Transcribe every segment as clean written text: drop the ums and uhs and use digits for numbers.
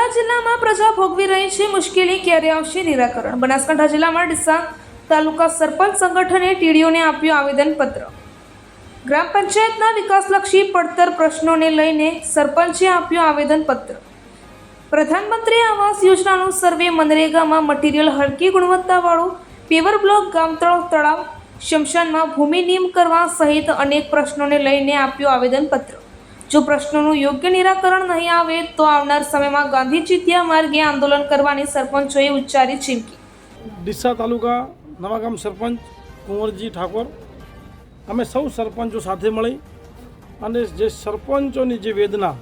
નર્મદા જિલ્લામાં પ્રજા ભોગવી રહી છે મુશ્કેલી, ક્યારે આવશે નિરાકરણ? બનાસકાંઠા જિલ્લામાં ડીસા તાલુકા સરપંચ સંગઠને ટીડીઓને આપ્યું આવેદનપત્ર। ગ્રામ પંચાયતના વિકાસલક્ષી પડતર પ્રશ્નોને લઈને સરપંચે આપ્યું આવેદનપત્ર। પ્રધાનમંત્રી આવાસ યોજનાનું સર્વે, મનરેગામાં મટીરીયલ હલકી ગુણવત્તાવાળું, પેવર બ્લોક, ગામતળ તળાવ, શમશાનમાં ભૂમિ નિયમ કરવા સહિત અનેક પ્રશ્નોને લઈને આપ્યું આવેદનપત્ર। જો પ્રશ્નોનું યોગ્ય નિરાકરણ નહીં આવે તો આવનાર સમયમાં ગાંધી ચિંધ્યા માર્ગે આંદોલન કરવાની સરપંચોએ ઉચ્ચારી ચીમકી। ડીસા તાલુકા નવાગામ સરપંચ કુંવરજી ઠાકોર, અમે સૌ સરપંચો સાથે મળી અને જે સરપંચોની જે વેદના,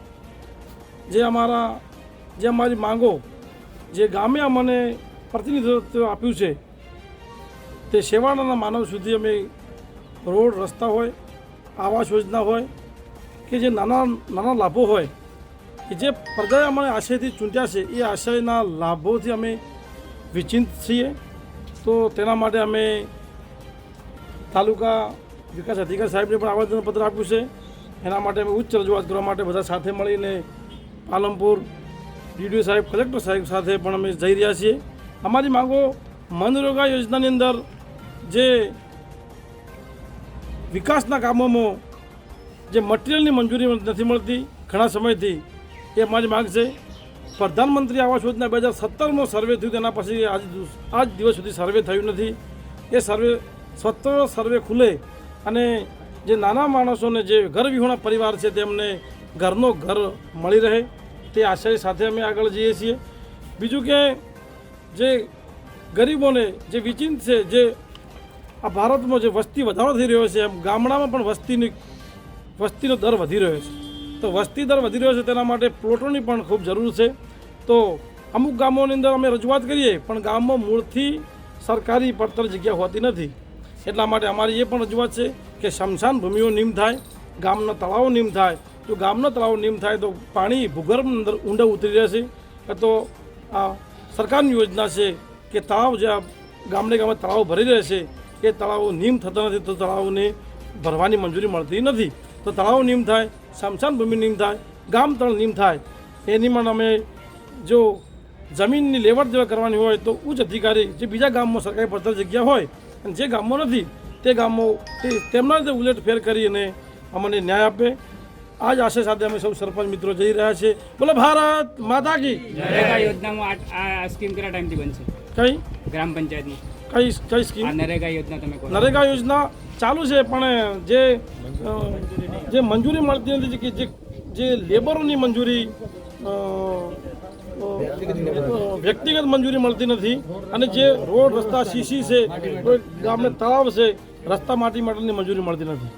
જે અમારી માંગો, જે ગામે અમને પ્રતિનિધિત્વ આપ્યું છે, તે છેવાડાના માનવ સુધી અમે રોડ, રસ્તા હોય, આવાસ યોજના હોય કે જે નાના લાભો હોય કે જે પ્રજાએ અમને આશયથી ચૂંટ્યા છે, એ આશયના લાભોથી અમે વિચિંત છીએ। તો તેના માટે અમે તાલુકા વિકાસ અધિકારી સાહેબને પણ આવેદનપત્ર આપ્યું છે। એના માટે અમે ઉચ્ચ રજૂઆત કરવા માટે બધા સાથે મળીને પાલનપુર ડીડીઓ સાહેબ, કલેક્ટર સાહેબ સાથે પણ અમે જઈ રહ્યા છીએ। અમારી માંગો મનરેગા યોજનાની અંદર જે વિકાસના કામોમાં જે મટીરિયલની મંજૂરી નથી મળતી ઘણા સમયથી, એ અમારી માંગ છે। પ્રધાનમંત્રી આવાસ યોજના 2017નો સર્વે થયું, તેના પછી આજ દિવસ સુધી સર્વે થયું નથી। એ સર્વે સર્વે ખુલે અને જે નાના માણસોને, જે ઘર વિહોણા પરિવાર છે, તેમને ઘરનો ઘર મળી રહે, તે આશય સાથે અમે આગળ જઈએ છીએ। બીજું કે જે ગરીબોને જે વિચિંત છે, જે આ ભારતમાં જે વસ્તી વધારો થઈ રહ્યો છે, એમ ગામડામાં પણ વસ્તીનો દર વધી રહ્યો છે। તો વસ્તી દર વધી રહ્યો છે, તેના માટે પ્લોટોની પણ ખૂબ જરૂર છે। તો અમુક ગામોની અંદર અમે રજૂઆત કરીએ, પણ ગામમાં મૂળથી સરકારી પડતર જગ્યા હોતી નથી। એટલા માટે અમારી એ પણ રજૂઆત છે કે સ્મશાન ભૂમિઓ નિયમ થાય, ગામના તળાવો નિયમ થાય। જો ગામના તળાવો નિયમ થાય તો પાણી ભૂગર્ભની અંદર ઊંડા ઉતરી રહેશે। તો આ સરકારની યોજના છે કે તળાવ, જે ગામે તળાવો ભરી રહેશે, એ તળાવો નિયમ થતા નથી, તો તળાવોને ભરવાની મંજૂરી મળતી નથી। તો તળાવ નિયમ થાય, સ્મશાન ભૂમિ નિયમ થાય, ગામ તળ નિયમ થાય। એની પણ અમે જો જમીનની લેવડ દેવડ કરવાની હોય તો ઉચ્ચ અધિકારી, જે બીજા ગામમાં સરકારી પડતર જગ્યા હોય અને જે ગામમાં નથી, તે ગામમાં તેમના રીતે ઉલટફેર કરી અને અમને ન્યાય આપે। આ જ આશય સાથે અમે સૌ સરપંચ મિત્રો જઈ રહ્યા છીએ। બોલો ભારત માતા કી। નરેગા યોજનામાં આ સ્કીમ કેટલા ટાઈમથી બનશે? કઈ ગ્રામ પંચાયતની કઈ સ્કીમ? નરેગા યોજના તમે કહો? નરેગા યોજના ચાલુ છે, પણ જે મંજૂરી મળતી નથી, કે જે લેબરોની મંજૂરી, વ્યક્તિગત મંજૂરી મળતી નથી, અને જે રોડ, રસ્તા, સીસી છે, ગામને તળાવ છે, રસ્તા માટેની મંજૂરી મળતી નથી।